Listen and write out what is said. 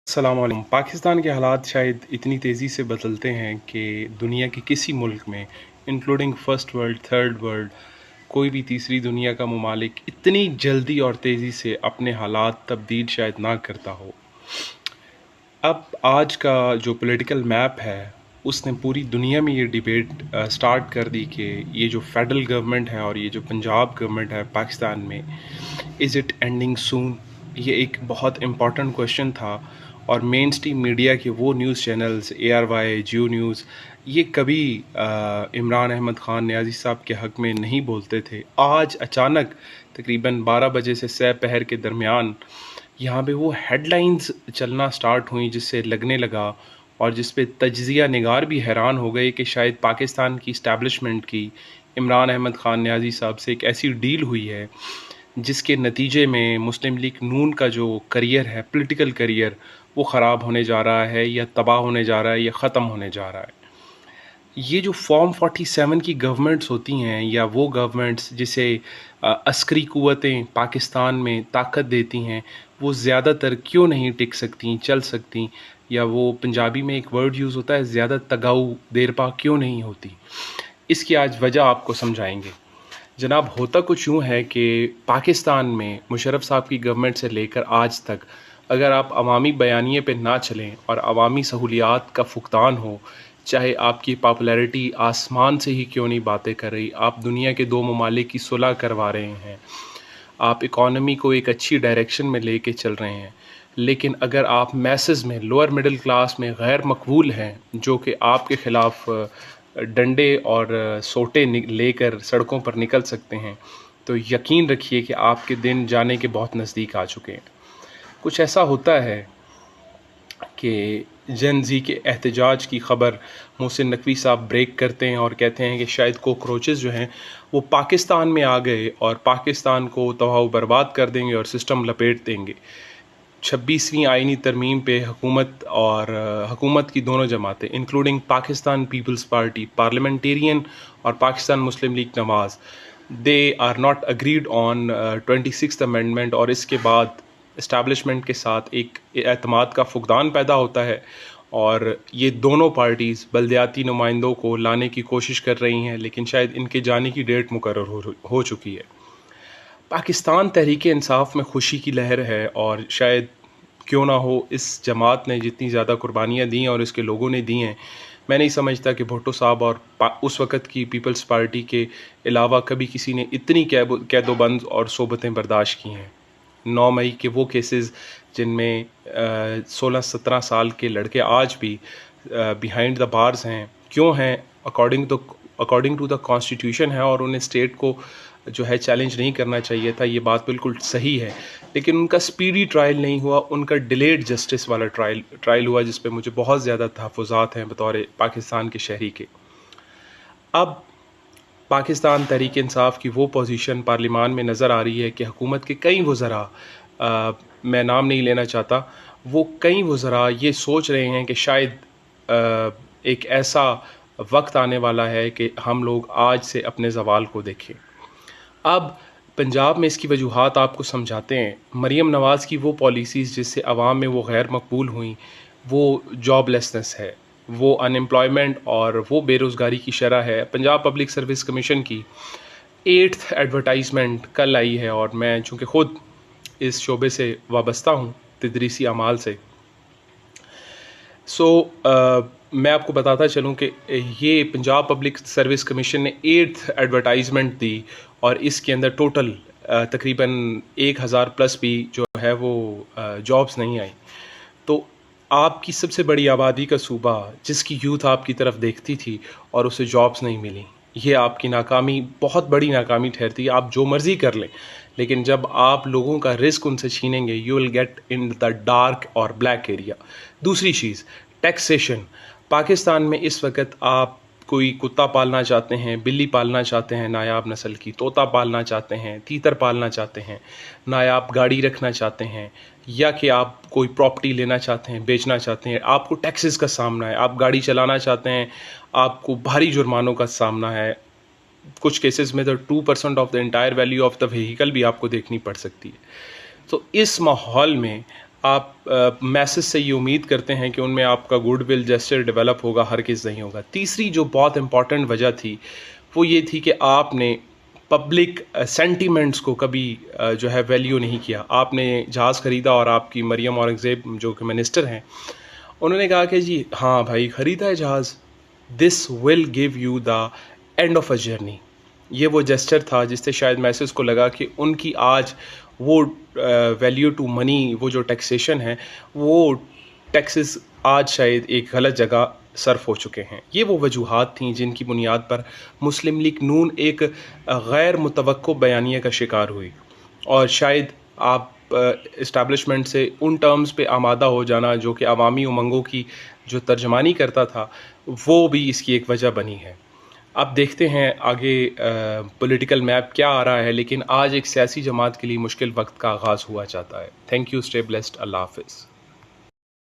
अस्सलाम वालेकुम। पाकिस्तान के हालात शायद इतनी तेज़ी से बदलते हैं कि दुनिया के किसी मुल्क में including first world, third world, कोई भी तीसरी दुनिया का ममालिक इतनी जल्दी और तेज़ी से अपने हालात तब्दील शायद ना करता हो। अब आज का जो पॉलिटिकल मैप है उसने पूरी दुनिया में ये डिबेट स्टार्ट कर दी कि ये जो फेडरल गवर्नमेंट है और ये जो पंजाब गवर्नमेंट है पाकिस्तान में, इज़ इट एंडिंग सून। ये एक बहुत इम्पॉर्टेंट क्वेश्चन था और मेन स्ट्रीम मीडिया के वो न्यूज़ चैनल्स ARY, जियो न्यूज़, ये कभी इमरान अहमद ख़ान नियाज़ी साहब के हक़ में नहीं बोलते थे। आज अचानक तकरीबन 12 बजे से सह पहर के दरमियान यहाँ पे वो हेडलाइंस चलना स्टार्ट हुई जिससे लगने लगा और जिस पे तज्ज़िया निगार भी हैरान हो गए कि शायद पाकिस्तान की इस्टेब्लिशमेंट की इमरान अहमद ख़ान नियाज़ी साहब से एक ऐसी डील हुई है जिसके नतीजे में मुस्लिम लीग नून का जो करियर है, पॉलिटिकल करियर, वो ख़राब होने जा रहा है या तबाह होने जा रहा है या ख़त्म होने जा रहा है। ये जो फॉर्म 47 की गवर्नमेंट्स होती हैं या वो गवर्नमेंट्स जिसे अस्करी क़ुव्वतें पाकिस्तान में ताकत देती हैं, वो ज़्यादातर क्यों नहीं टिक सकती, चल सकती, या वो पंजाबी में एक वर्ड यूज़ होता है ज़्यादा तगाऊ देरपा क्यों नहीं होती। इसकी आज वजह आपको समझाएंगे। जनाब, होता कुछ यूँ है कि पाकिस्तान में मुशर्रफ साहब की गवर्नमेंट से लेकर आज तक अगर आप अवामी बयानिए पे ना चलें और अवामी सहूलियात का फुकदान हो, चाहे आपकी पॉपुलैरिटी आसमान से ही क्यों नहीं बातें कर रही, आप दुनिया के दो ममालिक की सुलह करवा रहे हैं, आप इकॉनमी को एक अच्छी डायरेक्शन में लेके चल रहे हैं, लेकिन अगर आप मैसेज में लोअर मिडिल क्लास में गैर मकबूल हैं जो कि आपके ख़िलाफ़ डंडे और सोटे लेकर सड़कों पर निकल सकते हैं, तो यकीन रखिए कि आपके दिन जाने के बहुत नज़दीक आ चुके हैं। कुछ ऐसा होता है कि जन जी के एहतजाज की ख़बर मोहसिन नकवी साहब ब्रेक करते हैं और कहते हैं कि शायद कॉकरोचेस जो हैं वो पाकिस्तान में आ गए और पाकिस्तान को तबाह बर्बाद कर देंगे और सिस्टम लपेट देंगे। 26वीं आइनी तरमीम पे हुकूमत की दोनों जमातें including Pakistan Peoples Party, Parliamentarians और Pakistan Muslim League Nawaz, they are not agreed on 26th amendment, और इसके बाद इस्टेब्लिशमेंट के साथ एक एतमाद का फुकदान पैदा होता है और ये दोनों पार्टीज़ बल्दियाती नुमाइंदों को लाने की कोशिश कर रही हैं, लेकिन शायद इनके जाने की डेट मुकर्रर हो चुकी है। पाकिस्तान तहरीक इंसाफ में खुशी की लहर है और शायद क्यों ना हो, इस जमात ने जितनी ज़्यादा कुर्बानियाँ दी और इसके लोगों ने दी हैं, मैं नहीं समझता कि भुट्टो साहब और उस वक़्त की पीपल्स पार्टी के अलावा कभी किसी ने इतनी कैदोबंद और सोबतें बर्दाश्त की हैं। 9 मई के वो केसेस जिनमें 16-17 साल के लड़के आज भी बिहाइंड द बार्स हैं, क्यों हैं? अकॉर्डिंग टू द कॉन्स्टिट्यूशन है और उन्हें स्टेट को जो है चैलेंज नहीं करना चाहिए था, ये बात बिल्कुल सही है, लेकिन उनका स्पीडी ट्रायल नहीं हुआ, उनका डिलेड जस्टिस वाला ट्रायल हुआ, जिस पे मुझे बहुत ज़्यादा तहफ़्फ़ुज़ात हैं बतौर पाकिस्तान के शहरी के। अब पाकिस्तान तहरीक इंसाफ की वो पोजीशन पार्लिमान में नज़र आ रही है कि हुकूमत के कई वज़रा, मैं नाम नहीं लेना चाहता, वो कई वज़रा ये सोच रहे हैं कि शायद एक ऐसा वक्त आने वाला है कि हम लोग आज से अपने ज़वाल को देखें। अब पंजाब में इसकी वजूहात आपको समझाते हैं। मरीम नवाज़ की वो पॉलिसीज़ जिससे आवाम में वो गैर मकबूल हुई, वो जॉबलेसनेस है, वो अनएम्प्लॉयमेंट और वो बेरोज़गारी की शरह है। पंजाब पब्लिक सर्विस कमीशन की 8th एडवर्टाइजमेंट कल आई है और मैं चूँकि ख़ुद इस शोबे से वाबस्ता हूँ, तदरीसी अमाल से, मैं आपको बताता चलूँ कि ये पंजाब पब्लिक सर्विस कमीशन ने 8th एडवर्टाइजमेंट दी और इसके अंदर टोटल तकरीबन 1000 प्लस भी जो है वो जॉब्स नहीं आई। तो आपकी सबसे बड़ी आबादी का सूबा जिसकी यूथ आपकी तरफ देखती थी और उसे जॉब्स नहीं मिली, ये आपकी नाकामी, बहुत बड़ी नाकामी ठहरती है। आप जो मर्ज़ी कर लें, लेकिन जब आप लोगों का रिस्क उनसे छीनेंगे, you will get in the dark और ब्लैक एरिया। दूसरी चीज़, टैक्सेशन। पाकिस्तान में इस वक्त आप कोई कुत्ता पालना चाहते हैं, बिल्ली पालना चाहते हैं नायाब नस्ल की, तोता पालना चाहते हैं, तीतर पालना चाहते हैं, नायाब गाड़ी रखना चाहते हैं, या कि आप कोई प्रॉपर्टी लेना चाहते हैं, बेचना चाहते हैं, आपको टैक्सेस का सामना है। आप गाड़ी चलाना चाहते हैं, आपको भारी जुर्मानों का सामना है। कुछ केसेस में तो 2% of the entire value of the vehicle भी आपको देखनी पड़ सकती है। तो इस माहौल में آپ میسز سے یہ امید کرتے ہیں کہ ان میں آپ کا گڈ ول جیسچر ڈیولپ ہوگا، ہرگز نہیں ہوگا۔ تیسری جو بہت امپورٹنٹ وجہ تھی وہ یہ تھی کہ آپ نے پبلک سینٹیمنٹس کو کبھی جو ہے ویلیو نہیں کیا۔ آپ نے جہاز خریدا اور آپ کی مریم اورنگزیب جو کہ منسٹر ہیں، انہوں نے کہا کہ جی ہاں بھائی خریدا ہے جہاز، this will give you the end of a journey. یہ وہ جیسچر تھا جس سے شاید میسز کو لگا کہ ان کی آج وہ ویلیو ٹو منی، وہ جو ٹیکسیشن ہے، وہ ٹیکسز آج شاید ایک غلط جگہ صرف ہو چکے ہیں۔ یہ وہ وجوہات تھیں جن کی بنیاد پر مسلم لیگ نون ایک غیر متوقع بیانیہ کا شکار ہوئی، اور شاید آپ اسٹیبلشمنٹ سے ان ٹرمز پہ آمادہ ہو جانا جو کہ عوامی امنگوں کی جو ترجمانی کرتا تھا، وہ بھی اس کی ایک وجہ بنی ہے۔ اب دیکھتے ہیں آگے پولیٹیکل میپ کیا آ رہا ہے، لیکن آج ایک سیاسی جماعت کے لیے مشکل وقت کا آغاز ہوا چاہتا ہے۔ تھینک یو، اسٹے بلیسڈ، اللہ حافظ۔